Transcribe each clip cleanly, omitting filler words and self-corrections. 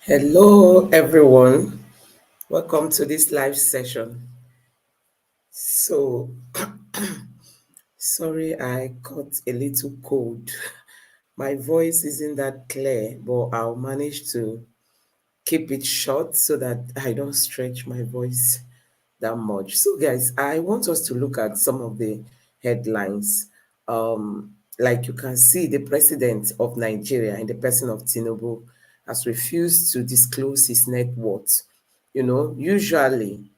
Hello, everyone. Welcome to this live session. So, sorry, I caught a little cold. My voice isn't that clear, but I'll manage to keep it short so that I don't stretch my voice that much. So, guys, I want us to look at some of the headlines. Like you can see, the president of Nigeria, in the person of Tinubu, has refused to disclose his net worth. Usually,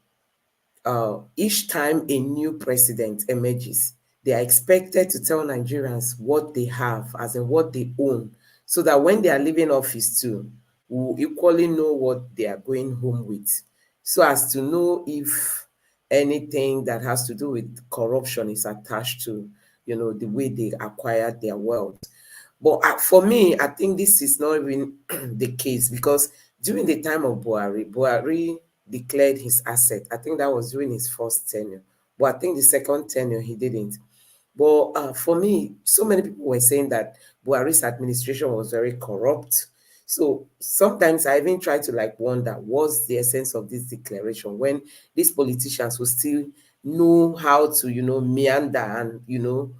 each time a new president emerges, they are expected to tell Nigerians what they have, as in what they own, so that when they are leaving office too, we will equally know what they are going home with, so as to know if anything that has to do with corruption is attached to, the way they acquired their wealth. But for me, I think this is not even the case, because during the time of Buhari declared his asset. I think that was during his first tenure. But I think the second tenure, he didn't. But for me, so many people were saying that Buhari's administration was very corrupt. So sometimes I even try to wonder what's the essence of this declaration, when these politicians will still know how to, meander and,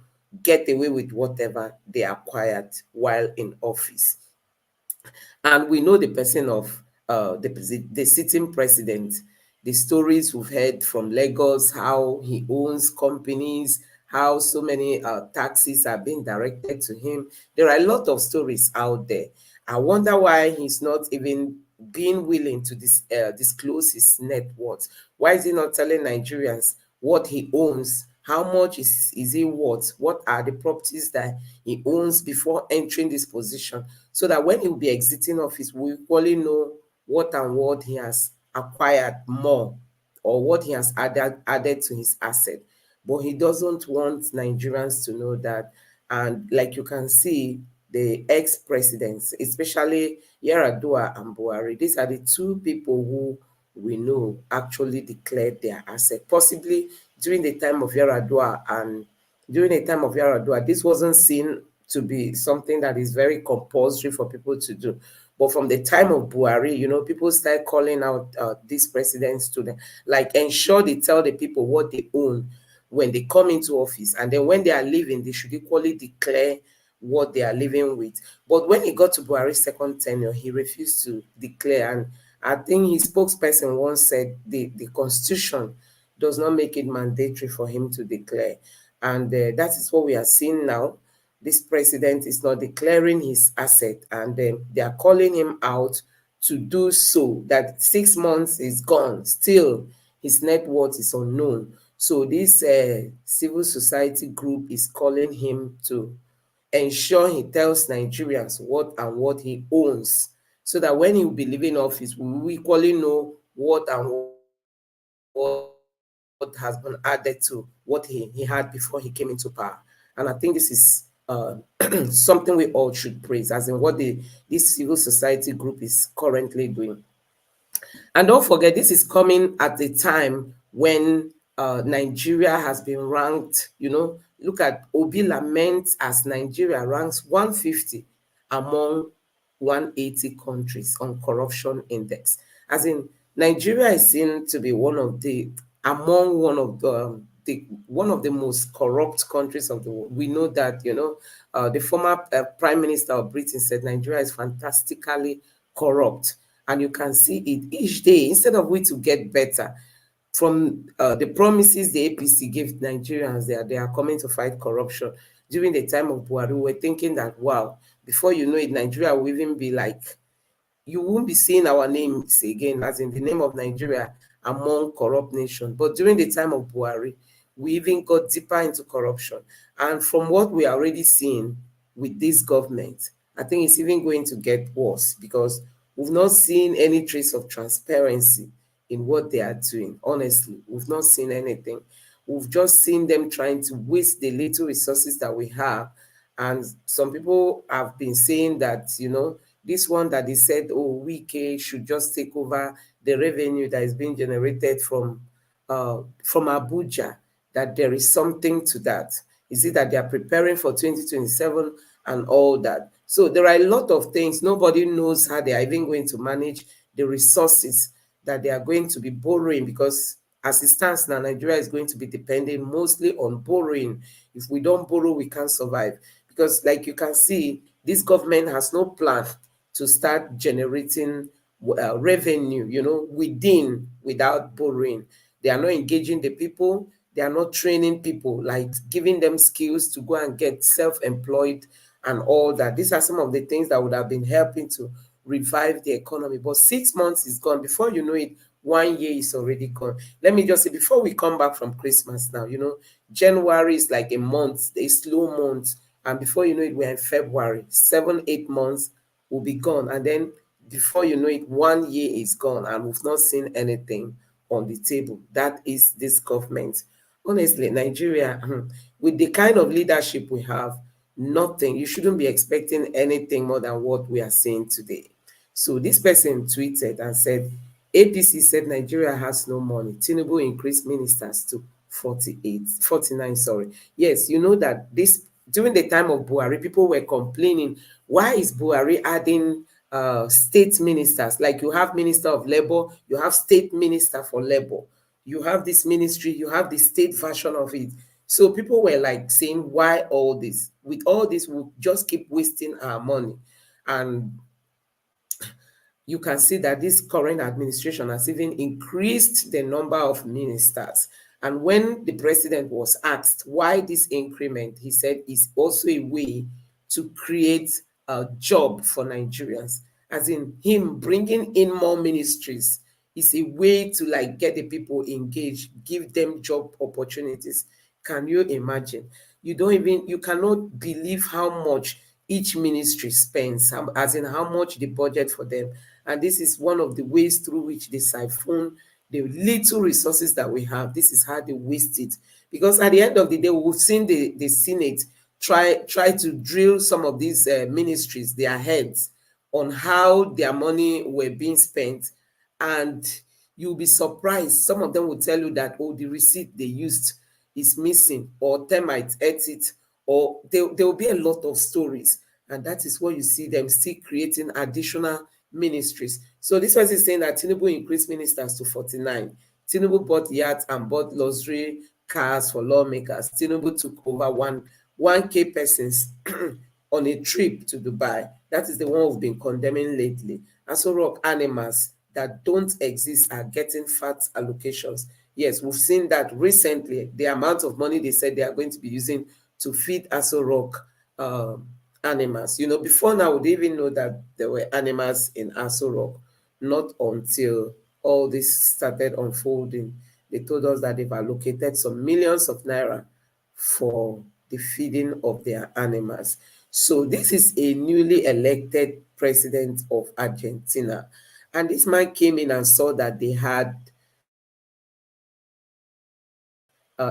get away with whatever they acquired while in office. And we know the person of the sitting president, the stories we've heard from Lagos, how he owns companies, how so many taxes are being directed to him. There are a lot of stories out there. I wonder why he's not even being willing to disclose his net worth. Why is he not telling Nigerians what he owns? How much is he worth? What are the properties that he owns before entering this position? So that when he will be exiting office, we equally know what and what he has acquired more, or what he has added to his asset. But he doesn't want Nigerians to know that. And like you can see, the ex-presidents, especially Yaradua and Buhari, these are the two people who we know actually declared their asset. Possibly during the time of Yaradua, and during the time of Yaradua, this wasn't seen to be something that is very compulsory for people to do. But from the time of Buhari, people start calling out these presidents to them, like, ensure they tell the people what they own when they come into office. And then when they are leaving, they should equally declare what they are living with. But when he got to Buhari's second tenure, he refused to declare. And I think his spokesperson once said the constitution does not make it mandatory for him to declare. And that is what we are seeing now. This president is not declaring his asset, and they are calling him out to do so. That 6 months is gone, still his net worth is unknown. So this civil society group is calling him to ensure he tells Nigerians what and what he owns, so that when he will be leaving office, we will equally know what and what has been added to what he had before he came into power. And I think this is something we all should praise, as in what this civil society group is currently doing. And don't forget, this is coming at a time when Nigeria has been ranked, look at Obi laments as Nigeria ranks 150 among 180 countries on corruption index. As in, Nigeria is seen to be one of the one of the most corrupt countries of the world. We know that, the former Prime Minister of Britain said Nigeria is fantastically corrupt. And you can see it each day. Instead of we to get better, from the promises the APC gave Nigerians, they are coming to fight corruption. During the time of Buhari, we were thinking that, wow, before you know it, Nigeria will even be like, you won't be seeing our names again, as in the name of Nigeria, among corrupt nations. But during the time of Buhari, we even got deeper into corruption. And from what we are already seeing with this government, I think it's even going to get worse, because we've not seen any trace of transparency in what they are doing. Honestly, we've not seen anything. We've just seen them trying to waste the little resources that we have. And some people have been saying that, this one that they said, oh, WIKE should just take over the revenue that is being generated from Abuja, that there is something to that. Is it that they are preparing for 2027 and all that? So there are a lot of things. Nobody knows how they are even going to manage the resources that they are going to be borrowing, because as it stands now, Nigeria is going to be depending mostly on borrowing. If we don't borrow, we can't survive. Because like you can see, this government has no plan to start generating revenue, without borrowing. They are not engaging the people. They are not training people, like giving them skills to go and get self-employed and all that. These are some of the things that would have been helping to revive the economy. But 6 months is gone. Before you know it, 1 year is already gone. Let me just say, before we come back from Christmas now, January is like a month, a slow month. And before you know it, we're in February. 7, 8 months will be gone. And then before you know it, 1 year is gone and we've not seen anything on the table. That is this government. Honestly, Nigeria, with the kind of leadership we have, nothing. You shouldn't be expecting anything more than what we are seeing today. So this person tweeted and said, APC said Nigeria has no money. Tinubu increased ministers to 49, sorry. Yes, you know that this during the time of Buhari, people were complaining, why is Buhari adding state ministers? Like you have Minister of Labor, you have State Minister for Labor, you have this ministry, you have the state version of it. So people were like saying, why all this? With all this, we'll just keep wasting our money. And you can see that this current administration has even increased the number of ministers. And when the president was asked why this increment, he said it's also a way to create a job for Nigerians. As in him bringing in more ministries is a way to like get the people engaged, give them job opportunities. Can you imagine? You cannot believe how much each ministry spends, as in how much the budget for them. And this is one of the ways through which they siphon the little resources that we have. This is how they waste it. Because at the end of the day, we've seen the Senate try to drill some of these ministries, their heads, on how their money were being spent. And you'll be surprised. Some of them will tell you that, oh, the receipt they used is missing, or termites ate it, or there will be a lot of stories. And that is what you see them still creating additional ministries. So this was saying that Tinubu increased ministers to 49. Tinubu bought yachts and bought luxury cars for lawmakers. Tinubu took over 1K persons on a trip to Dubai. That is the one we've been condemning lately. Also, rock animals that don't exist are getting fat allocations. Yes, we've seen that recently, the amount of money they said they are going to be using to feed Aso Rock animals. Before now, we didn't even know that there were animals in Aso Rock. Not until all this started unfolding. They told us that they've allocated some millions of naira for the feeding of their animals. So this is a newly elected president of Argentina. And this man came in and saw that they had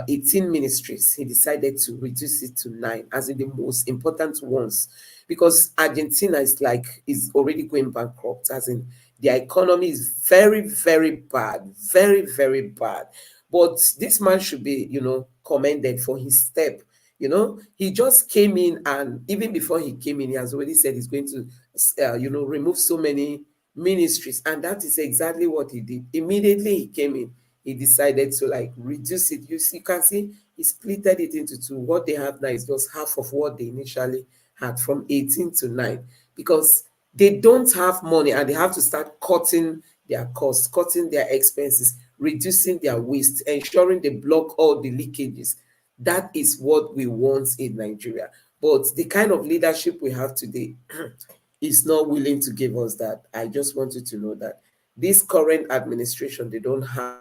18 ministries. He decided to reduce it to 9 as in the most important ones, because Argentina is already going bankrupt, as in their economy is very, very bad, very, very bad. But this man should be, commended for his step. He just came in, and even before he came in, he has already said he's going to, remove so many ministries. And that is exactly what he did. Immediately he came in, he decided to reduce it. You can see he splitted it into 2. What they have now is just half of what they initially had, from 18 to 9, because they don't have money and they have to start cutting their costs, cutting their expenses, reducing their waste, ensuring they block all the leakages. That is what we want in Nigeria. But the kind of leadership we have today is not willing to give us that. I just want you to know that this current administration, they don't have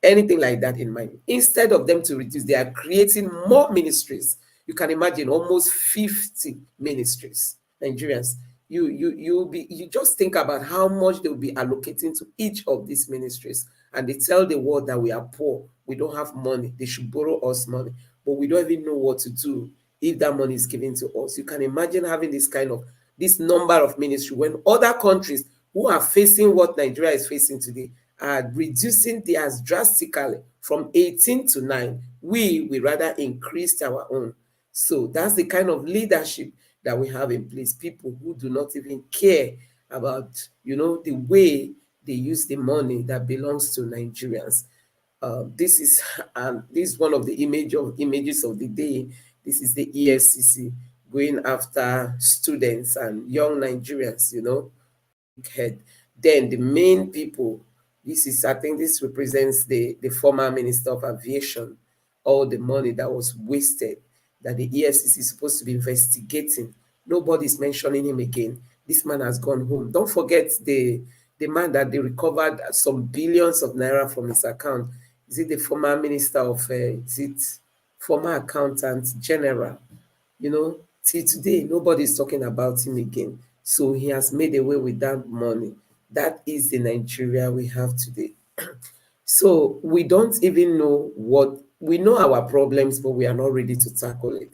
anything like that in mind. Instead of them to reduce, they are creating more ministries. You can imagine almost 50 ministries. Nigerians, you just think about how much they will be allocating to each of these ministries, and they tell the world that we are poor, we don't have money, they should borrow us money, but we don't even know what to do if that money is given to us. You can imagine having this number of ministry when other countries who are facing what Nigeria is facing today are reducing theirs drastically from 18 to 9. We rather increased our own. So that's the kind of leadership that we have in place. People who do not even care about, the way they use the money that belongs to Nigerians. This is this is one of the images of the day. This is the ESCC going after students and young Nigerians, head. Then the main people, I think this represents the former Minister of Aviation, all the money that was wasted, that the EFCC is supposed to be investigating. Nobody's mentioning him again. This man has gone home. Don't forget the man that they recovered some billions of naira from his account. Is it the former minister of, is it former accountant general? Till today, nobody's talking about him again. So he has made away with that money. That is the Nigeria we have today. So we don't even know we know our problems, but we are not ready to tackle it.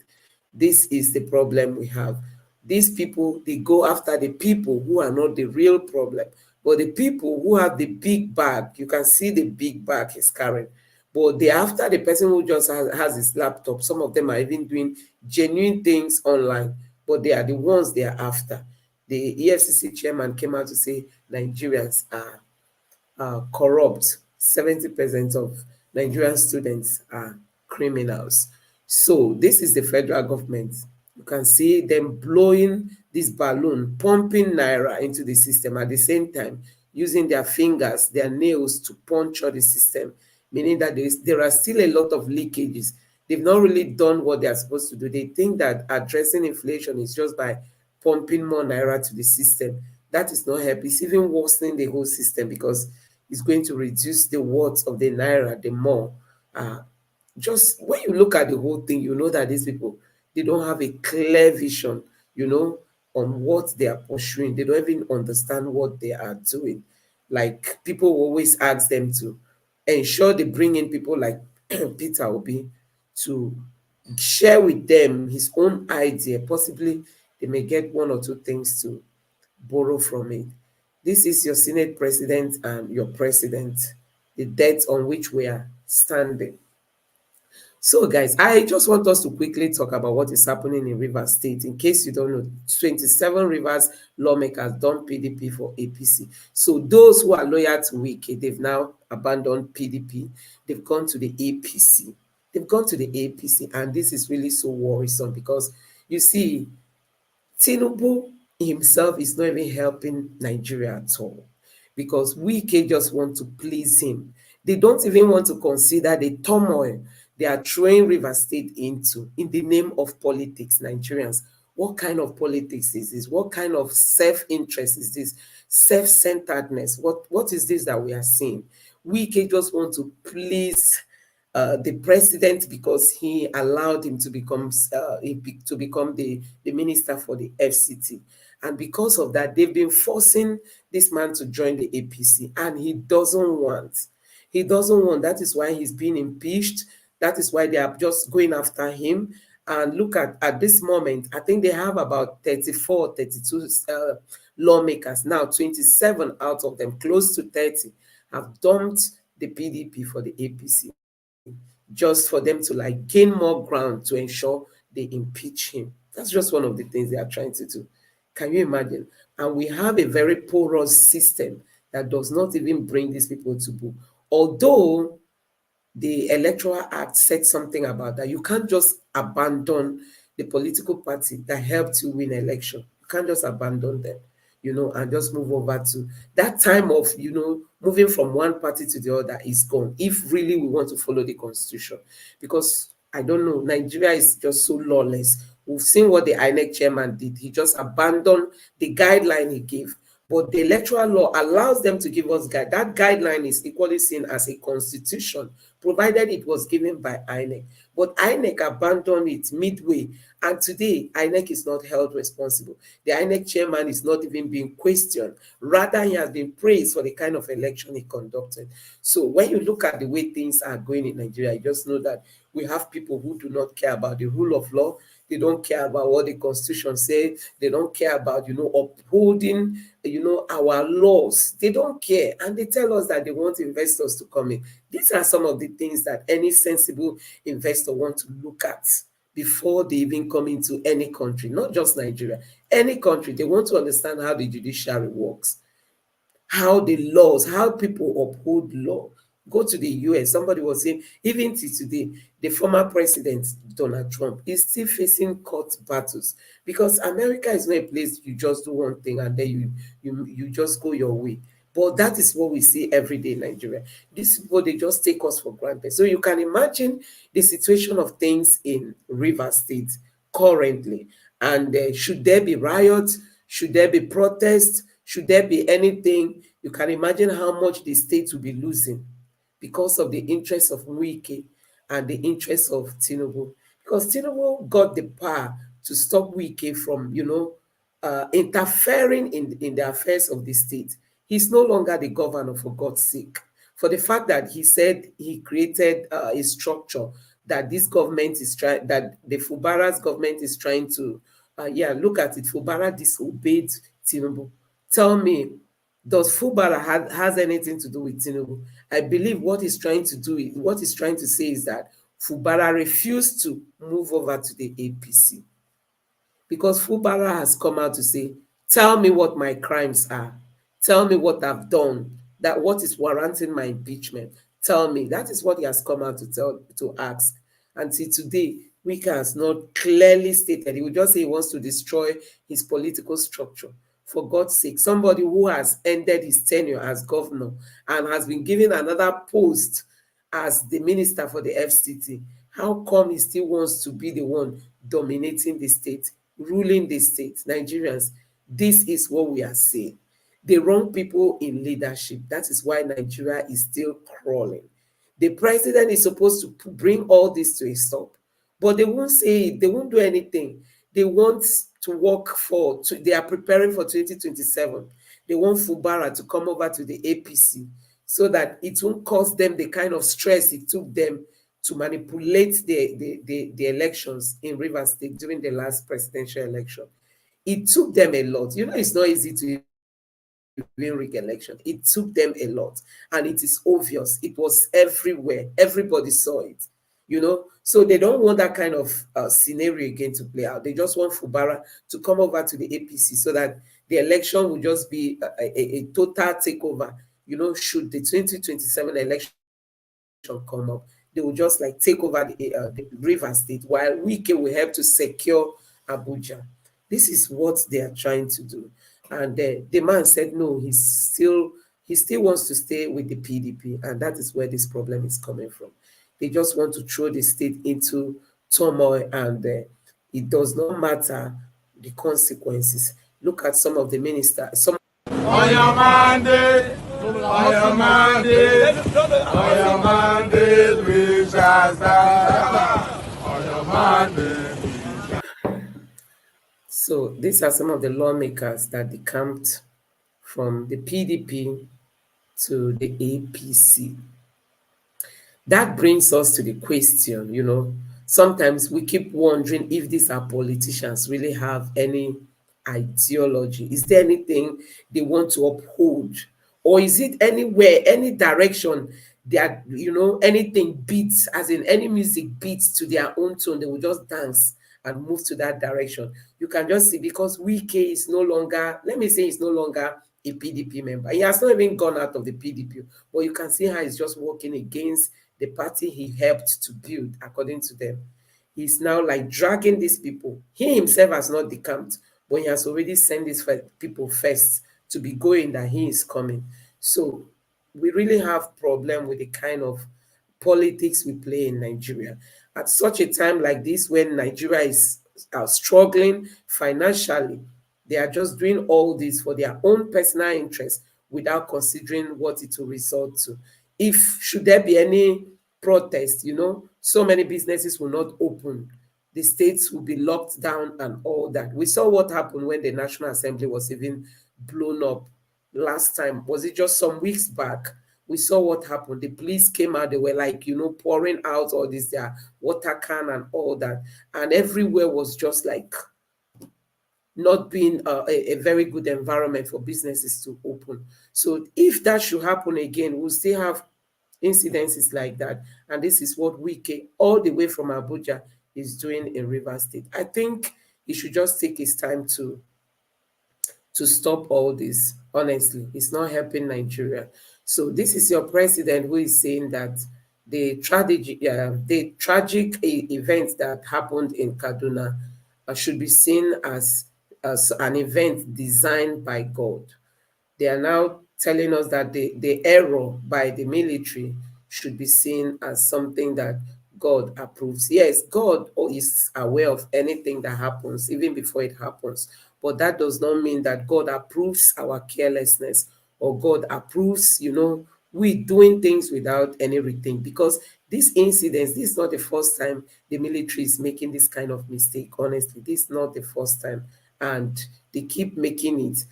This is the problem we have. These people, they go after the people who are not the real problem, but the people who have the big bag. You can see the big bag he's carrying, but they're after the person who just has his laptop. Some of them are even doing genuine things online, but they are the ones they are after. The EFCC chairman came out to say Nigerians are corrupt. 70% of Nigerian students are criminals. So this is the federal government. You can see them blowing this balloon, pumping naira into the system at the same time, using their fingers, their nails to puncture the system, meaning that there are still a lot of leakages. They've not really done what they are supposed to do. They think that addressing inflation is just by pumping more naira to the system. That is not help. It's even worsening the whole system because it's going to reduce the worth of the naira the more. Just when you look at the whole thing, you know that these people, they don't have a clear vision, on what they are pursuing. They don't even understand what they are doing. Like people always ask them to ensure they bring in people like Peter Obi to share with them his own idea. Possibly they may get one or two things to borrow from it. This is your Senate president and your president, the debt on which we are standing. So, guys, I just want us to quickly talk about what is happening in Rivers State. In case you don't know, 27 Rivers lawmakers done PDP for APC. So, those who are loyal to WIKE, they've now abandoned PDP. They've gone to the APC. They've gone to the APC, and this is really so worrisome because you see, Tinubu himself is not even helping Nigeria at all because WIKE just want to please him. They don't even want to consider the turmoil they are throwing River State into in the name of politics. Nigerians, what kind of politics is this? What kind of self-interest is this? Self-centeredness. What is this that we are seeing? WIKE just want to please the president because he allowed him to become the minister for the FCT. And because of that, they've been forcing this man to join the APC, and he doesn't want. He doesn't want. That is why he's being impeached. That is why they are just going after him. And look at this moment, I think they have about 34, 32 lawmakers. Now, 27 out of them, close to 30, have dumped the PDP for the APC, just for them to like gain more ground to ensure they impeach him. That's just one of the things they are trying to do. Can you imagine? And we have a very porous system that does not even bring these people to book. Although the Electoral Act said something about that. You can't just abandon the political party that helped you win election. You can't just abandon them, and just move over to that time of, moving from one party to the other is gone. If really we want to follow the constitution, because I don't know, Nigeria is just so lawless. We've seen what the INEC chairman did. He just abandoned the guideline he gave. But the electoral law allows them to give us guide. That guideline is equally seen as a constitution, provided it was given by INEC. But INEC abandoned it midway, and today INEC is not held responsible. The INEC chairman is not even being questioned. Rather, he has been praised for the kind of election he conducted. So when you look at the way things are going in Nigeria, you just know that we have people who do not care about the rule of law. They don't care about what the constitution says. They don't care about, upholding, our laws. They don't care. And they tell us that they want investors to come in. These are some of the things that any sensible investor wants to look at before they even come into any country, not just Nigeria, any country. They want to understand how the judiciary works, how the laws, how people uphold law. Go to the US. Somebody was saying, even till today, the former president, Donald Trump, is still facing court battles because America is not a place you just do one thing and then you just go your way. But that is what we see every day in Nigeria. These people, they just take us for granted. So you can imagine the situation of things in Rivers State currently. And should there be riots? Should there be protests? Should there be anything? You can imagine how much the state will be losing because of the interests of WIKE and the interests of Tinubu. Because Tinubu got the power to stop WIKE from, interfering in the affairs of the state. He's no longer the governor, for God's sake. For the fact that he said he created a structure that this government is trying, that the Fubara's government is trying to, look at it. Fubara disobeyed Tinubu. Tell me, does Fubara has anything to do with Tinubu? I believe what he's trying to do, what he's trying to say is that Fubara refused to move over to the APC because Fubara has come out to say, tell me what my crimes are. Tell me what I've done, that what is warranting my impeachment. Tell me. That is what he has come out to ask. Until today, WIKE has not clearly stated. He will just say he wants to destroy his political structure. For God's sake, somebody who has ended his tenure as governor and has been given another post as the minister for the FCT, how come he still wants to be the one dominating the state, ruling the state? Nigerians, this is what we are saying. The wrong people in leadership. That is why Nigeria is still crawling. The president is supposed to bring all this to a stop, but they won't say it. They won't do anything. They want to work they are preparing for 2027. They want Fubara to come over to the APC so that it won't cause them the kind of stress it took them to manipulate the elections in Rivers State during the last presidential election. It took them a lot. It's not easy to win rig election. It took them a lot, and it is obvious. It was everywhere. Everybody saw it. So they don't want that kind of scenario again to play out. They just want Fubara to come over to the APC so that the election will just be a total takeover. Should the 2027 election come up, they will just like take over the River State, while WIKE will help to secure Abuja. This is what they are trying to do. And the man said no, he still wants to stay with the PDP, and that is where this problem is coming from. They just want to throw the state into turmoil, and it does not matter the consequences. Look at some of the ministers. On your mandate, on your mandate, on your mandate, we shall stand. On your mandate. So these are some of the lawmakers that decamped from the PDP to the APC. That brings us to the question, sometimes we keep wondering if these are politicians really have any ideology. Is there anything they want to uphold? Or is it anywhere, any direction that, anything beats, as in any music beats to their own tone, they will just dance and move to that direction. You can just see, because WIKE is no longer, let me say, he's no longer a PDP member. He has not even gone out of the PDP, but you can see how he's just working against the party he helped to build, according to them. He's now like dragging these people. He himself has not decamped, but he has already sent these people first to be going that he is coming. So we really have problem with the kind of politics we play in Nigeria. At such a time like this, when Nigeria is struggling financially, they are just doing all this for their own personal interest without considering what it will result to. If should there be any protest, so many businesses will not open. The states will be locked down and all that. We saw what happened when the National Assembly was even blown up last time. Was it just some weeks back? We saw what happened. The police came out, they were like, pouring out all this, their water can and all that. And everywhere was just like not being a very good environment for businesses to open. So if that should happen again, we'll still have incidences like that. And this is what WIKE, all the way from Abuja, is doing in Rivers State. I think he should just take his time to stop all this. Honestly, it's not helping Nigeria. So this is your president who is saying that the tragic event that happened in Kaduna should be seen as an event designed by God. They are now telling us that the error by the military should be seen as something that God approves. Yes, God is aware of anything that happens, even before it happens. But that does not mean that God approves our carelessness or God approves, we doing things without any rethink. Because these incidents, this is not the first time the military is making this kind of mistake. Honestly, this is not the first time. And they keep making it.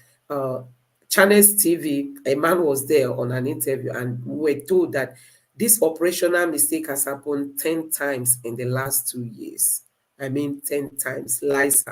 Channels TV, a man was there on an interview, and we were told that this operational mistake has happened 10 times in the last 2 years. I mean, 10 times. Lives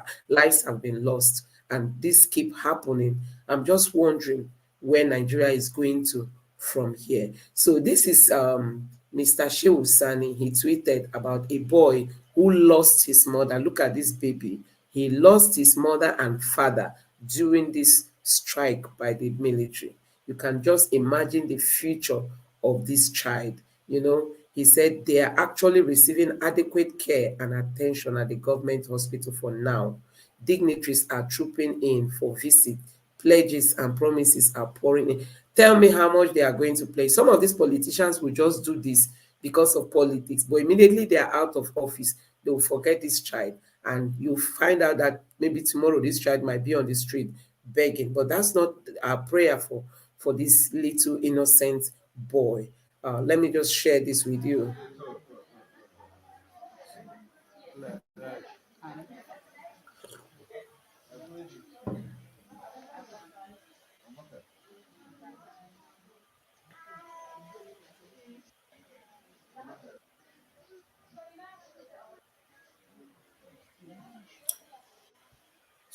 have been lost, and this keep happening. I'm just wondering where Nigeria is going to from here. So this is Mr. Shehu Sani. He tweeted about a boy who lost his mother. Look at this baby. He lost his mother and father during this strike by the military. You can just imagine the future of this child. He said they are actually receiving adequate care and attention at the government hospital for now. Dignitaries are trooping in for visit. Pledges and promises are pouring in. Tell me how much they are going to pay. Some of these politicians will just do this because of politics, but immediately they are out of office, they will forget this child, and you find out that maybe tomorrow this child might be on the street begging. But that's not our prayer for this little innocent boy. Let me just share this with you.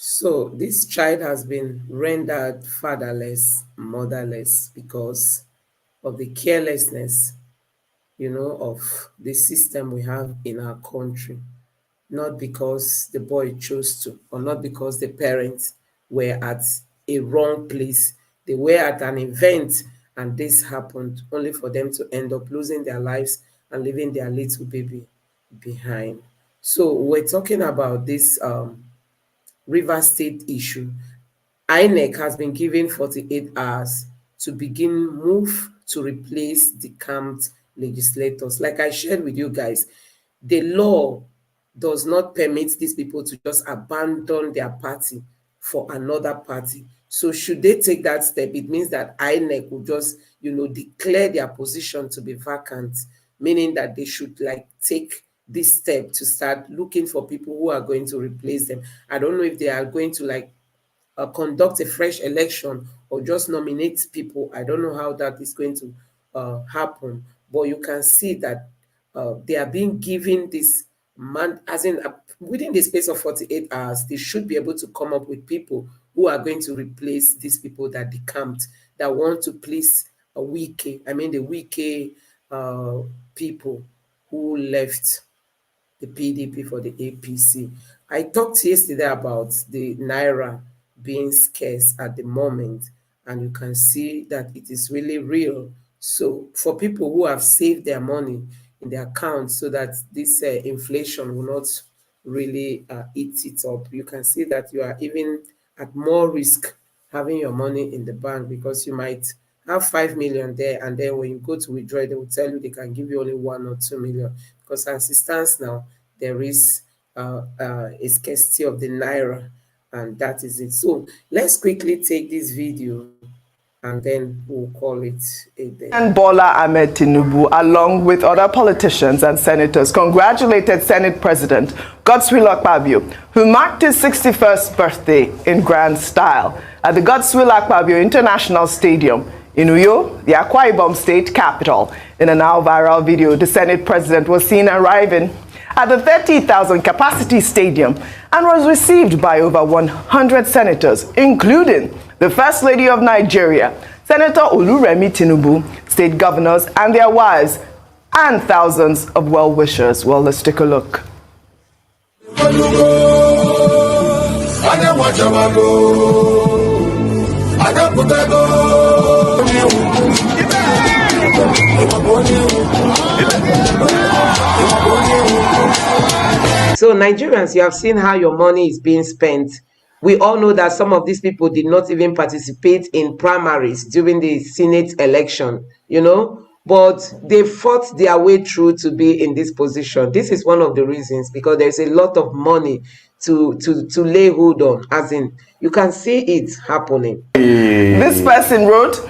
So this child has been rendered fatherless, motherless because of the carelessness, of the system we have in our country. Not because the boy chose to, or not because the parents were at a wrong place. They were at an event and this happened, only for them to end up losing their lives and leaving their little baby behind. So we're talking about this River State issue. INEC has been given 48 hours to begin move to replace the camped legislators. Like I shared with you guys, the law does not permit these people to just abandon their party for another party. So should they take that step, it means that INEC will just, declare their position to be vacant, meaning that they should take this step to start looking for people who are going to replace them. I don't know if they are going to conduct a fresh election or just nominate people. I don't know how that is going to happen, but you can see that they are being given this man, as in within the space of 48 hours, they should be able to come up with people who are going to replace these people that decamped, that want to please a WIKE. I mean the WIKE people who left the PDP for the APC. I talked yesterday about the Naira being scarce at the moment, and you can see that it is really real. So for people who have saved their money in their accounts so that this inflation will not really eat it up, you can see that you are even at more risk having your money in the bank, because you might have 5 million there, and then when you go to withdraw, they will tell you they can give you only 1 or 2 million, because as it stands now, there is a scarcity of the Naira, and that is it. So let's quickly take this video and then we'll call it a day. And Bola Ahmed Tinubu, along with other politicians and senators, congratulated Senate President Godswill Akpabio, who marked his 61st birthday in grand style at the Godswill Akpabio International Stadium in Uyo, the Akwa Ibom state capital. In a now viral video, the Senate President was seen arriving at the 30,000 capacity stadium and was received by over 100 senators, including the First Lady of Nigeria, Senator Oluremi Tinubu, state governors and their wives, and thousands of well-wishers. Well, let's take a look. So Nigerians, you have seen how your money is being spent. We all know that some of these people did not even participate in primaries during the Senate election, you know, but they fought their way through to be in this position. This is one of the reasons, because there's a lot of money to lay hold on, as in you can see it happening. This person wrote,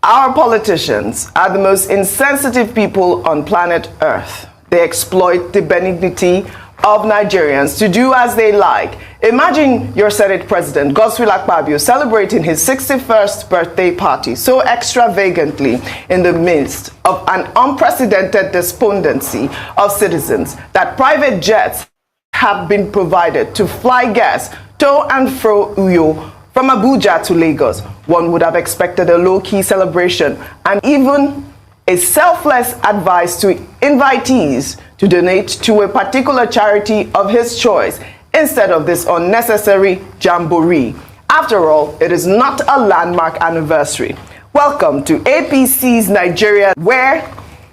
"Our politicians are the most insensitive people on planet Earth. They exploit the benignity of Nigerians to do as they like. Imagine your Senate President, Godswill celebrating his 61st birthday party so extravagantly in the midst of an unprecedented despondency of citizens that private jets have been provided to fly guests to and fro Uyo from Abuja to Lagos. One would have expected a low-key celebration and even a selfless advice to invitees to donate to a particular charity of his choice instead of this unnecessary jamboree. After all, it is not a landmark anniversary. Welcome to APC's Nigeria, where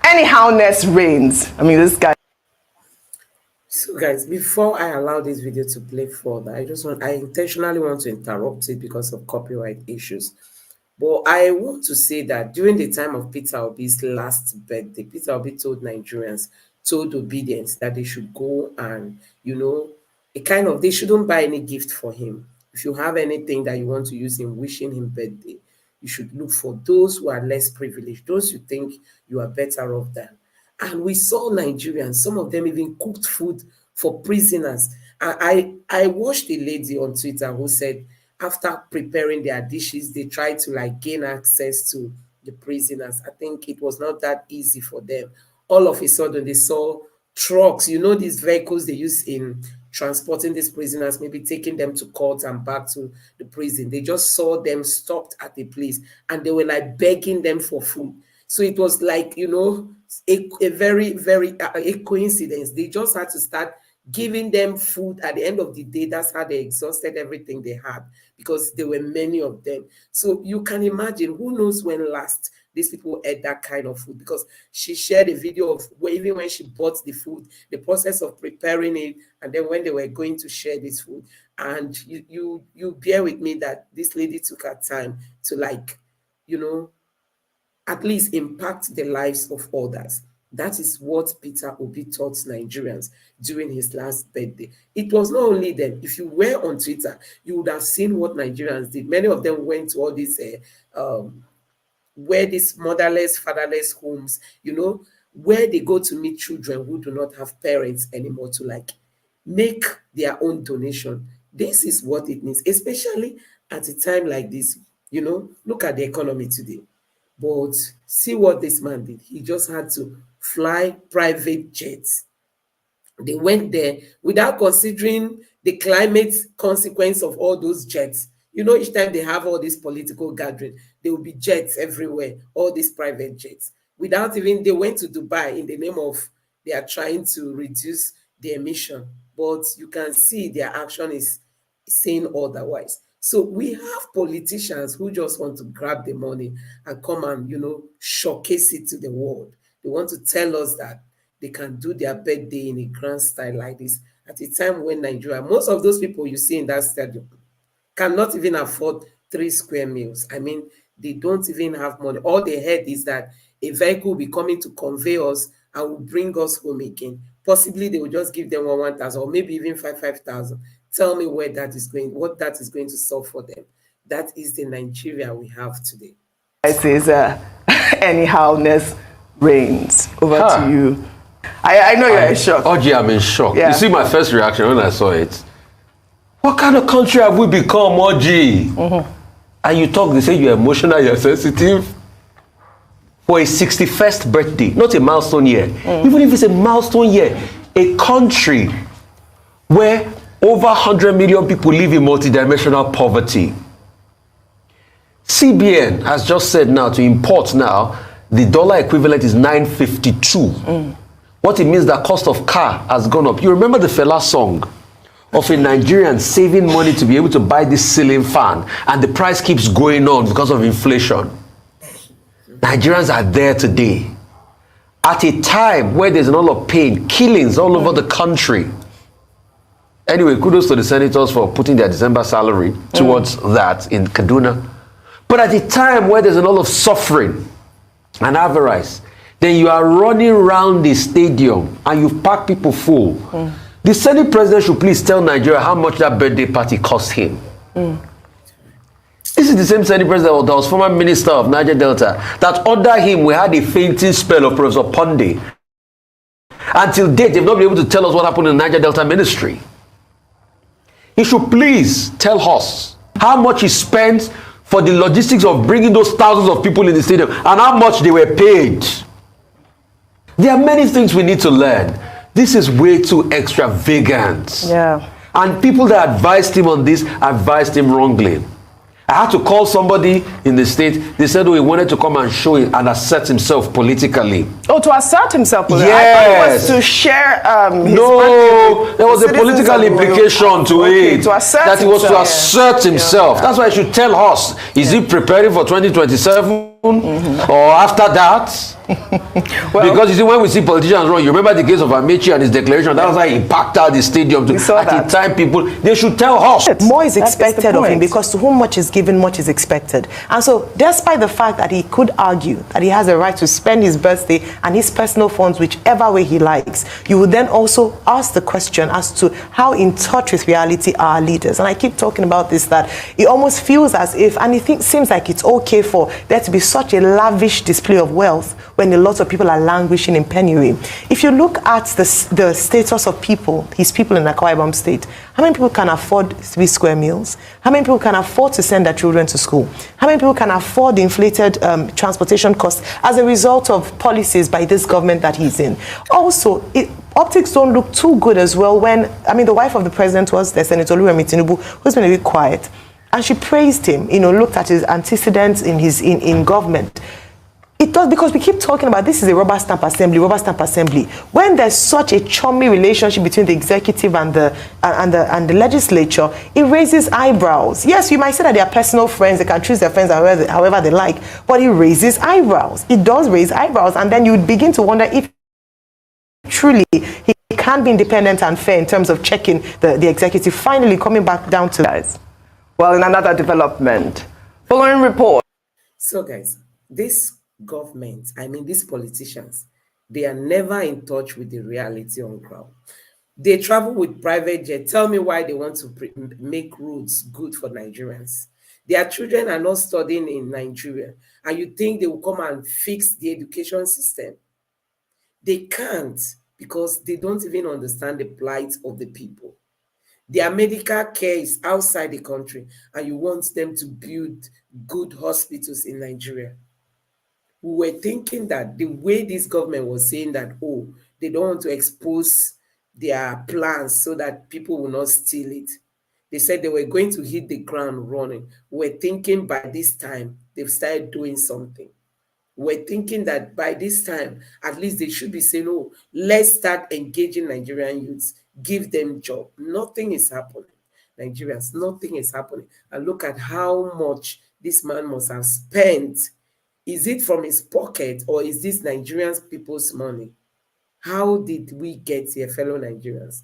anyhowness reigns." I mean, this guy. So guys, before I allow this video to play further, I intentionally want to interrupt it because of copyright issues. But I want to say that during the time of Peter Obi's last birthday, Peter Obi told Nigerians, told obedience, that they should go and, you know, they shouldn't buy any gift for him. If you have anything that you want to use in wishing him birthday, you should look for those who are less privileged, those you think you are better off than. And we saw Nigerians, some of them even cooked food for prisoners. I watched a lady on Twitter who said, after preparing their dishes, they tried to gain access to the prisoners. I think it was not that easy for them. All of a sudden, they saw trucks, you know, these vehicles they use in transporting these prisoners, maybe taking them to court and back to the prison. They just saw them stopped at the place and they were begging them for food. So it was you know, a very, very a coincidence. They just had to start giving them food. At the end of the day, that's how they exhausted everything they had, because there were many of them. So you can imagine, who knows when last these people ate that kind of food, because she shared a video of even when she bought the food, the process of preparing it, and then when they were going to share this food. And you bear with me that this lady took her time to you know, at least impact the lives of others. That is what Peter Obi taught Nigerians during his last birthday. It was not only them. If you were on Twitter, you would have seen what Nigerians did. Many of them went to all these, where these motherless, fatherless homes, you know, where they go to meet children who do not have parents anymore, to make their own donation. This is what it means, especially at a time like this. You know, look at the economy today. But see what this man did. He just had to fly private jets. They went there without considering the climate consequence of all those jets. You know, each time they have all this political gathering, there will be jets everywhere, all these private jets. They went to Dubai in the name of they are trying to reduce the emission. But you can see their action is saying otherwise. So we have politicians who just want to grab the money and come and, you know, showcase it to the world. They want to tell us that they can do their birthday in a grand style like this at a time when Nigeria, most of those people you see in that stadium cannot even afford 3 square meals. I mean, they don't even have money. All they heard is that a vehicle will be coming to convey us and will bring us home again. Possibly they will just give them 1,000 or maybe even 5,000. Tell me where that is going, what that is going to solve for them. That is the Nigeria we have today. I says, anyhowness reigns. Over to you. I know you're in shock. Oji, I'm in shock. Yeah. You see my first reaction when I saw it. What kind of country have we become, Oji? Mm-hmm. And you talk, they say you're emotional, you're sensitive. For a 61st birthday, not a milestone year. Even if it's a milestone year, a country where over 100 million people live in multidimensional poverty. CBN has just said now to import now, the dollar equivalent is 952. what it means that cost of car has gone up. You remember the Fela song of a Nigerian saving money to be able to buy this ceiling fan, and the price keeps going on because of inflation. Nigerians are there today at a time where there's a lot of pain, killings all over the country. Anyway, kudos to the senators for putting their December salary towards that in Kaduna. But at a time where there's a lot of suffering and avarice, then you are running around the stadium and you've packed people full. The Senate president should please tell Nigeria how much that birthday party cost him. This is the same Senate president that was former minister of Niger Delta that under him we had a fainting spell of Professor Ponde. Until date, they've not been able to tell us what happened in the Niger Delta ministry. He should please tell us how much he spent for the logistics of bringing those thousands of people in the stadium and how much they were paid. There are many things we need to learn. This is way too extravagant. Yeah. And people that advised him on this advised him wrongly. I had to call somebody in the state. They said, oh, he wanted to come and show it and assert himself politically. Oh, to assert himself politically? Yes. I thought it was to share his no, there was a political implication to it. To assert that he was himself. to assert himself. That's why I should tell us. Is he preparing for 2027? Or after that? Well, because you see, when we see politicians run, you remember the case of Amechi and his declaration. That was why he packed out the stadium. At the time, people, they should tell us. More is expected of him, because to whom much is given, much is expected. And so, despite the fact that he could argue that he has a right to spend his birthday and his personal funds whichever way he likes, you would then also ask the question as to how in touch with reality are our leaders. And I keep talking about this, that it almost feels as if, and it seems like it's okay for there to be such a lavish display of wealth when a lot of people are languishing in penury. If you look at the status of people, his people in Akwa Ibom State, how many people can afford 3 square meals? How many people can afford to send their children to school? How many people can afford the inflated transportation costs as a result of policies by this government that he's in? Also, optics don't look too good as well when, I mean, the wife of the president was the Senator Tinubu, who's been a bit quiet. And she praised him, looked at his antecedents in government. It does, because we keep talking about this is a rubber stamp assembly. When there's such a chummy relationship between the executive and the legislature, it raises eyebrows. Yes, you might say that they are personal friends, they can choose their friends however they like, but it raises eyebrows. It does raise eyebrows, and then you begin to wonder if truly he can be independent and fair in terms of checking the executive. Finally, coming back down to guys. Well, in another development, following report. So, guys, this government, I mean, these politicians, they are never in touch with the reality on ground. They travel with private jet. Tell me why they want to make roads good for Nigerians. Their children are not studying in Nigeria, and you think they will come and fix the education system? They can't, because they don't even understand the plight of the people. Their medical care is outside the country, and you want them to build good hospitals in Nigeria. We were thinking that the way this government was saying that, oh, they don't want to expose their plans so that people will not steal it. They said they were going to hit the ground running. We were thinking by this time, they've started doing something. We're thinking that by this time, at least they should be saying, oh, let's start engaging Nigerian youths, give them job. Nothing is happening. Nigerians, nothing is happening. And look at how much this man must have spent. Is it from his pocket, or is this Nigerians people's money? How did we get here, fellow Nigerians?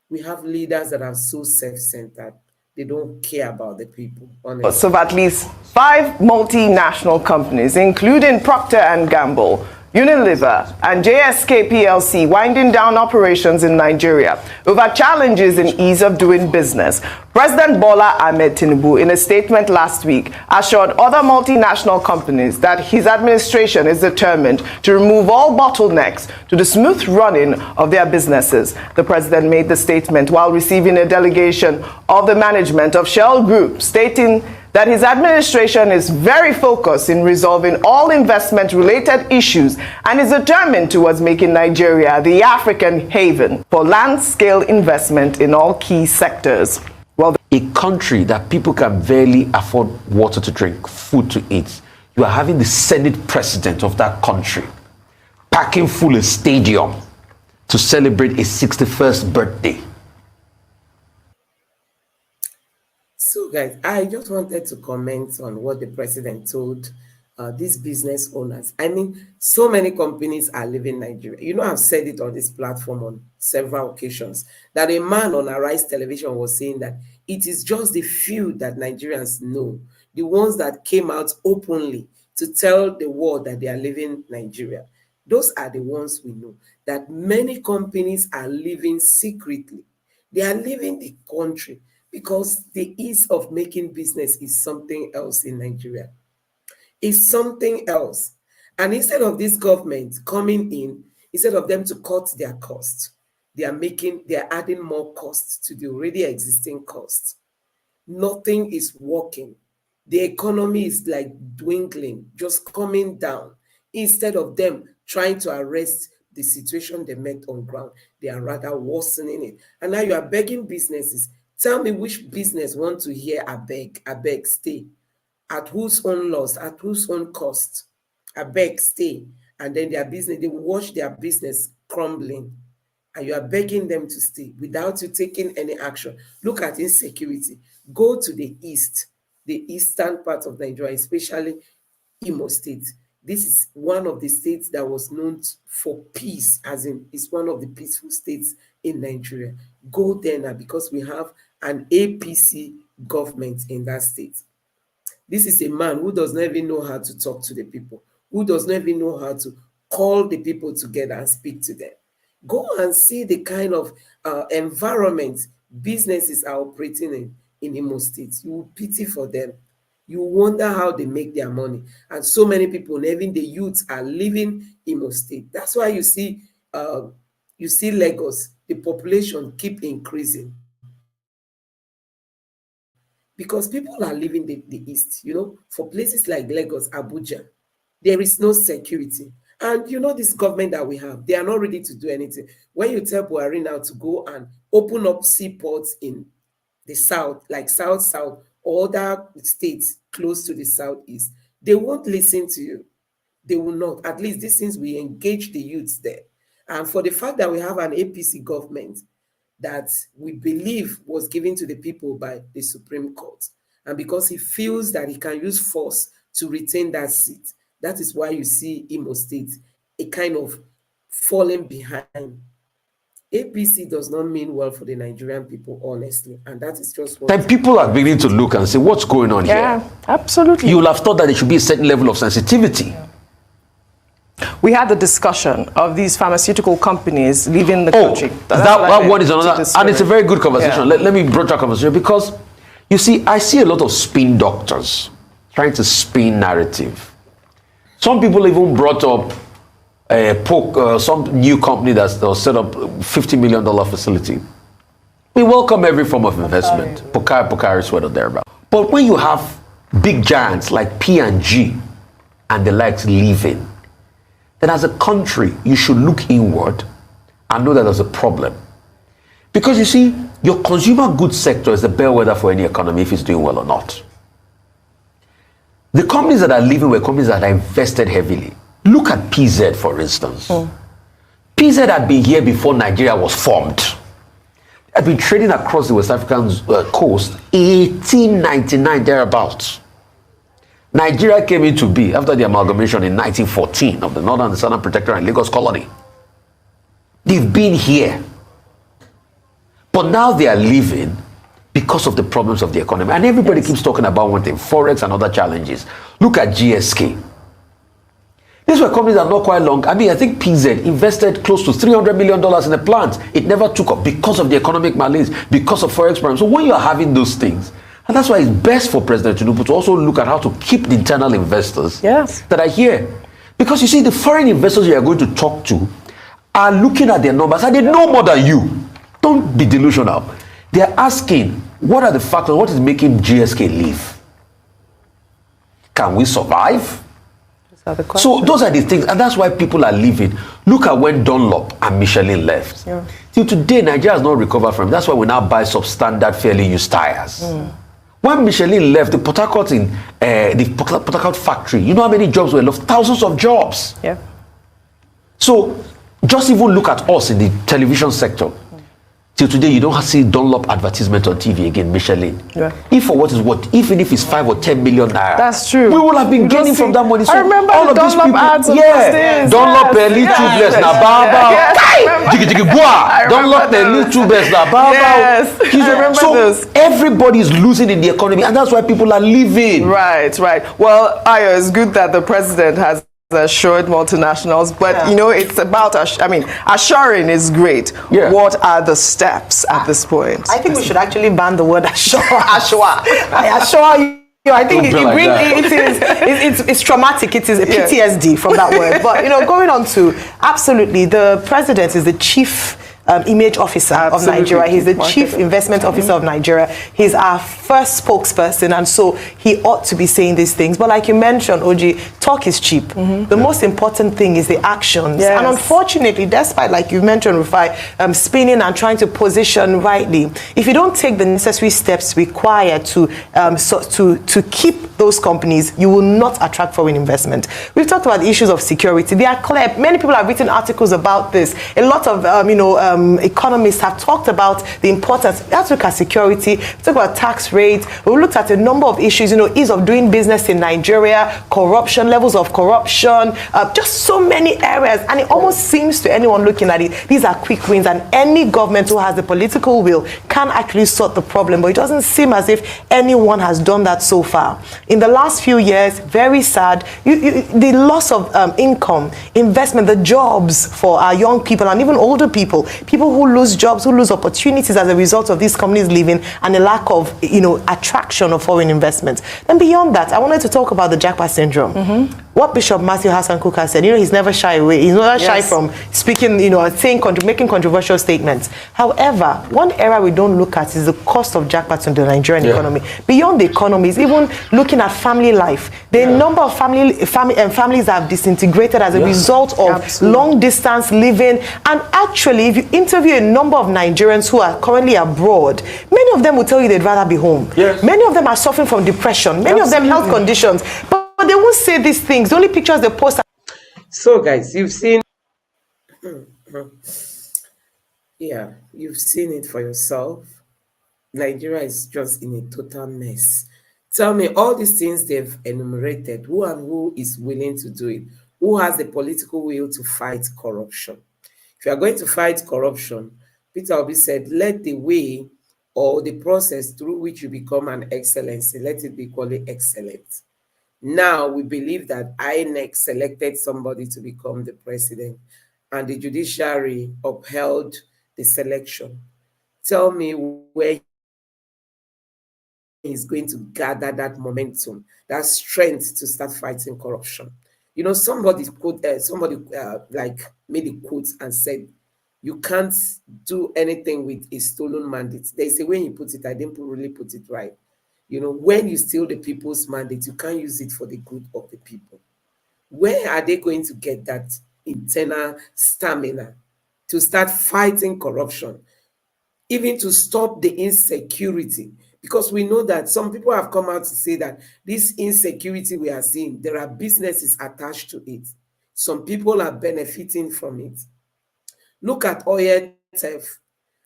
We have leaders that are so self-centered. They don't care about the people, honestly. So at least 5 multinational companies, including Procter & Gamble, Unilever, and JSK PLC, winding down operations in Nigeria over challenges in ease of doing business. President Bola Ahmed Tinubu, in a statement last week, assured other multinational companies that his administration is determined to remove all bottlenecks to the smooth running of their businesses. The president made the statement while receiving a delegation of the management of Shell Group, stating that his administration is very focused in resolving all investment-related issues and is determined towards making Nigeria the African haven for land-scale investment in all key sectors. Well, a country that people can barely afford water to drink, food to eat, you are having the Senate president of that country packing full a stadium to celebrate a 61st birthday? So, guys, I just wanted to comment on what the president told these business owners. I mean, so many companies are leaving Nigeria. You know, I've said it on this platform on several occasions that a man on Arise Television was saying that it is just the few that Nigerians know, the ones that came out openly to tell the world that they are leaving Nigeria. Those are the ones we know, that many companies are leaving secretly. They are leaving the country because the ease of making business is something else in Nigeria. It's something else. And instead of this government coming in, instead of them to cut their costs, they are adding more costs to the already existing costs. Nothing is working. The economy is like dwindling, just coming down. Instead of them trying to arrest the situation they met on ground, they are rather worsening it. And now you are begging businesses. Tell me which business want to hear I beg, stay. At whose own loss, at whose own cost? I beg, stay. And then their business, they watch their business crumbling. And you are begging them to stay without you taking any action. Look at insecurity. Go to the east, the eastern part of Nigeria, especially Imo State. This is one of the states that was known for peace, as in it's one of the peaceful states in Nigeria. Go there now because we have an APC government in that state. This is a man who does not even know how to talk to the people, who does not even know how to call the people together and speak to them. Go and see the kind of environment businesses are operating in Imo State. You will pity for them. You wonder how they make their money. And so many people, even the youths, are leaving Imo State. That's why you see Lagos, the population keep increasing. Because people are leaving the east, for places like Lagos, Abuja, there is no security. And this government that we have, they are not ready to do anything. When you tell Buhari now to go and open up seaports in the south, like South, or other states close to the southeast, they won't listen to you. They will not. At least this since we engage the youths there. And for the fact that we have an APC government that we believe was given to the people by the Supreme Court, and because he feels that he can use force to retain that seat, that is why you see Imo State a kind of falling behind. APC does not mean well for the Nigerian people, honestly, and that is just what... Then people are beginning to look and say, what's going on here? Yeah, absolutely. You will have thought that there should be a certain level of sensitivity. Yeah. We had the discussion of these pharmaceutical companies leaving the country. That one is another, and it's a very good conversation. Yeah. Let me broach that conversation, because you see, I see a lot of spin doctors trying to spin narrative. Some people even brought up some new company that's set up $50 million facility. We welcome every form of investment. Pokari sweat or thereabout. But when you have big giants like P&G and the likes leaving, then as a country, you should look inward and know that there's a problem. Because you see, your consumer goods sector is the bellwether for any economy if it's doing well or not. The companies that are leaving were companies that are invested heavily. Look at PZ, for instance. PZ had been here before Nigeria was formed. Had been trading across the West African coast 1899 thereabouts. Nigeria came into being after the amalgamation in 1914 of the Northern and the Southern Protectorate and Lagos Colony. They've been here. But now they are leaving because of the problems of the economy. And everybody keeps talking about one thing, Forex and other challenges. Look at GSK. These were companies that are not quite long. I mean, I think PZ invested close to $300 million in the plant. It never took up because of the economic malaise, because of Forex problems. So when you are having those things, and that's why it's best for President Tinubu to also look at how to keep the internal investors that are here. Because you see, the foreign investors you are going to talk to are looking at their numbers and they know more than you. Don't be delusional. They're asking, what are the factors? What is making GSK leave? Can we survive? So those are the things, and that's why people are leaving. Look at when Dunlop and Michelin left. Till today, Nigeria has not recovered from it. That's why we now buy substandard, fairly used tires. When Michelin left, the Port Harcourt the Port Harcourt factory, you know how many jobs were lost? Thousands of jobs. So Just even look at us in the television sector. Till today, you don't see Dunlop advertisement on TV again, Michelin. Yeah. If for what is what, even if it's 5 or 10 million naira, that's true. We will have been gaining from that money. So I remember all the of these Dunlop people, ads. Dunlop Elite Tubeless na baba, jigi jigi boa. Dunlop Elite Tubeless na baba. Yes, I remember so those. everybody is losing in the economy, and that's why people are leaving. Right. Well, Ayo, it's good that the president has assured multinationals, but you know, it's about assuring is great. Yeah. What are the steps at this point? I think we should actually ban the word assure. I assure you. I think it's traumatic. It is a PTSD from that word. But you know, going on to absolutely, the president is the chief image officer of Nigeria. He's the chief investment officer of Nigeria. He's our first spokesperson, and so he ought to be saying these things. But like you mentioned, Oji, talk is cheap. The most important thing is the actions. Yes. And unfortunately, despite, like you mentioned, Rufai, spinning and trying to position rightly, if you don't take the necessary steps required to keep those companies, you will not attract foreign investment. We've talked about the issues of security. They are clear. Many people have written articles about this. A lot of economists have talked about the importance. We have to look at security, talk about tax rates. We looked at a number of issues, ease of doing business in Nigeria, corruption, levels of corruption, just so many areas. And it almost seems to anyone looking at it, these are quick wins, and any government who has the political will can actually sort the problem. But it doesn't seem as if anyone has done that so far. In the last few years, very sad, the loss of income, investment, the jobs for our young people and even older people who lose jobs, who lose opportunities as a result of these companies leaving, and a lack of, attraction of foreign investment. Then beyond that, I wanted to talk about the Japa syndrome. What Bishop Matthew Hassan Cook has said, he's never shy away. He's never shy from speaking, saying, making controversial statements. However, one area we don't look at is the cost of jackpots in the Nigerian economy. Beyond the economy, is even looking at family life. The number of families have disintegrated as a result of long distance living. And actually, if you interview a number of Nigerians who are currently abroad, many of them will tell you they'd rather be home. Many of them are suffering from depression. Many of them health conditions. But they won't say these things. The only pictures they post. So, guys, you've seen, you've seen it for yourself. Nigeria is just in a total mess. Tell me, all these things they've enumerated, who is willing to do it? Who has the political will to fight corruption? If you are going to fight corruption, Peter Obi said, let the way or the process through which you become an excellency, let it be equally excellent. Now we believe that INEC selected somebody to become the president, and the judiciary upheld the selection. Tell me where he's going to gather that momentum, that strength to start fighting corruption. Somebody made a quote and said, you can't do anything with a stolen mandate. There's a way he put it, I didn't really put it right. When you steal the people's mandate, you can't use it for the good of the people. Where are they going to get that internal stamina to start fighting corruption, even to stop the insecurity? Because we know that some people have come out to say that this insecurity we are seeing, there are businesses attached to it. Some people are benefiting from it. Look at oil theft.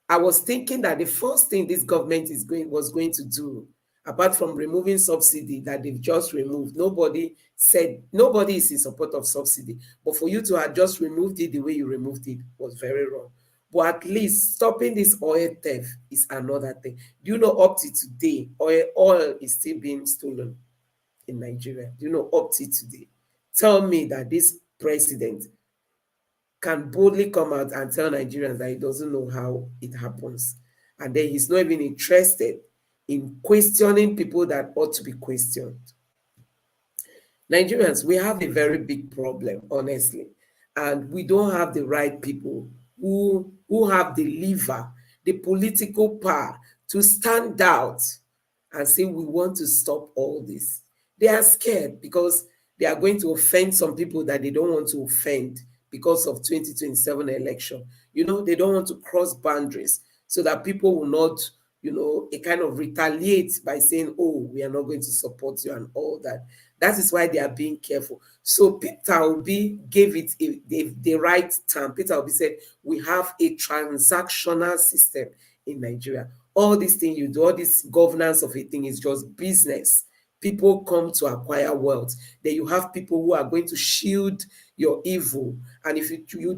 I was thinking that the first thing this government was going to do, apart from removing subsidy that they've just removed, nobody is in support of subsidy. But for you to have just removed it the way you removed it was very wrong. But at least stopping this oil theft is another thing. Do you know up to today, oil is still being stolen in Nigeria? Do you know up to today? Tell me that this president can boldly come out and tell Nigerians that he doesn't know how it happens. And then he's not even interested in questioning people that ought to be questioned. Nigerians, we have a very big problem, honestly. And we don't have the right people who have the lever, the political power to stand out and say, we want to stop all this. They are scared because they are going to offend some people that they don't want to offend because of 2027 election. They don't want to cross boundaries so that people will not a kind of retaliate by saying, oh, we are not going to support you and all that. That is why they are being careful. So Peter Obi gave it the right term. Peter Obi said, we have a transactional system in Nigeria. All this thing you do, all this governance of a thing is just business. People come to acquire wealth. Then you have people who are going to shield your evil. And if you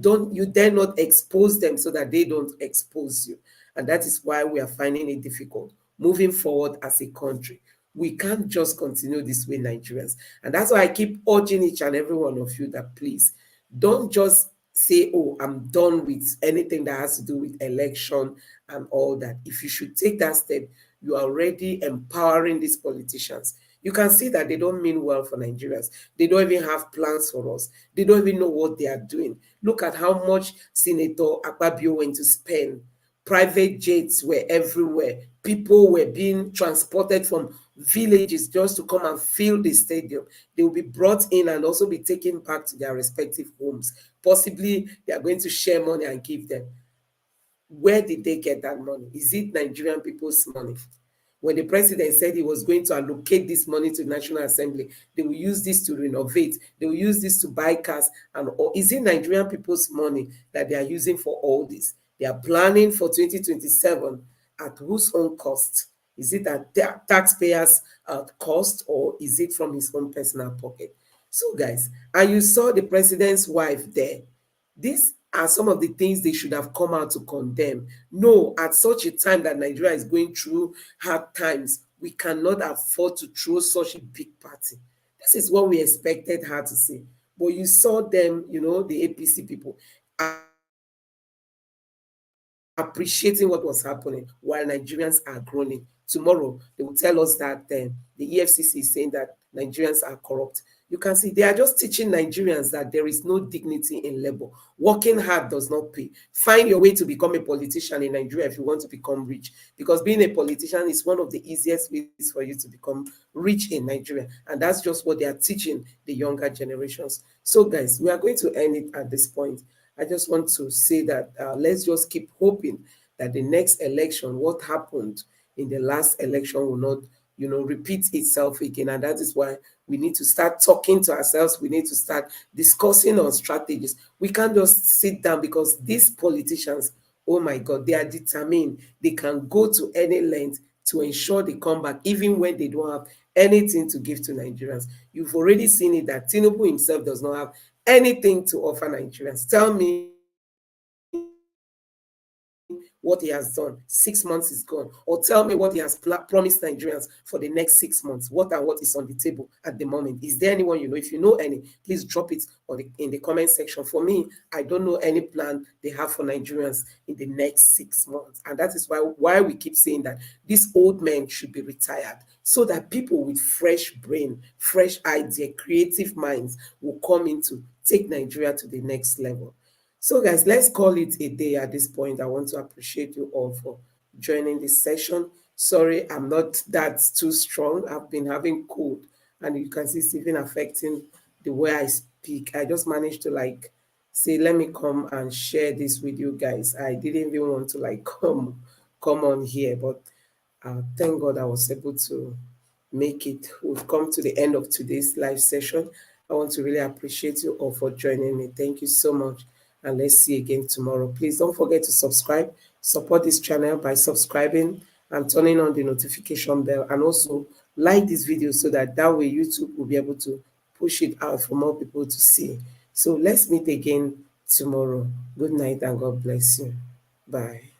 dare not expose them so that they don't expose you. And that is why we are finding it difficult moving forward as a country. We can't just continue this way, Nigerians. And that's why I keep urging each and every one of you that please don't just say, oh, I'm done with anything that has to do with election and all that. If you should take that step, you are already empowering these politicians. You can see that they don't mean well for Nigerians. They don't even have plans for us. They don't even know what they are doing. Look at how much Senator Akpabio went to spend. Private jets were everywhere. People were being transported from villages just to come and fill the stadium. They will be brought in and also be taken back to their respective homes. Possibly they are going to share money and give them. Where did they get that money? Is it Nigerian people's money? When the president said he was going to allocate this money to the National Assembly, they will use this to renovate, they will use this to buy cars, and is it Nigerian people's money that they are using for all this? They are planning for 2027 at whose own cost? Is it at taxpayers' cost, or is it from his own personal pocket? So guys, and you saw the president's wife there. These are some of the things they should have come out to condemn. No, at such a time that Nigeria is going through hard times, we cannot afford to throw such a big party. This is what we expected her to say. But you saw them, the APC people, appreciating what was happening while Nigerians are groaning. Tomorrow, they will tell us that the EFCC is saying that Nigerians are corrupt. You can see they are just teaching Nigerians that there is no dignity in labor. Working hard does not pay. Find your way to become a politician in Nigeria if you want to become rich, because being a politician is one of the easiest ways for you to become rich in Nigeria. And that's just what they are teaching the younger generations. So guys, we are going to end it at this point. I just want to say that let's just keep hoping that the next election, what happened in the last election, will not, repeat itself again. And that is why we need to start talking to ourselves. We need to start discussing on strategies. We can't just sit down, because these politicians, oh my God, they are determined. They can go to any length to ensure they come back, even when they don't have anything to give to Nigerians. You've already seen it that Tinubu himself does not have anything to offer Nigerians. Tell me what he has done. 6 months is gone. Or tell me what he has promised Nigerians for the next 6 months. What is on the table at the moment? Is there anyone you know? If you know any, please drop it in the comment section. For me, I don't know any plan they have for Nigerians in the next 6 months. And that is why we keep saying that these old men should be retired, so that people with fresh brain, fresh idea, creative minds will come in to take Nigeria to the next level. So guys, let's call it a day at this point. I want to appreciate you all for joining this session. Sorry, I'm not that too strong. I've been having cold, and you can see it's even affecting the way I speak. I just managed to say, let me come and share this with you guys. I didn't even want to come on here, but thank God I was able to make it. We've come to the end of today's live session. I want to really appreciate you all for joining me. Thank you so much. And let's see you again tomorrow. Please don't forget to subscribe. Support this channel by subscribing and turning on the notification bell. And also like this video so that way YouTube will be able to push it out for more people to see. So let's meet again tomorrow. Good night and God bless you. Bye.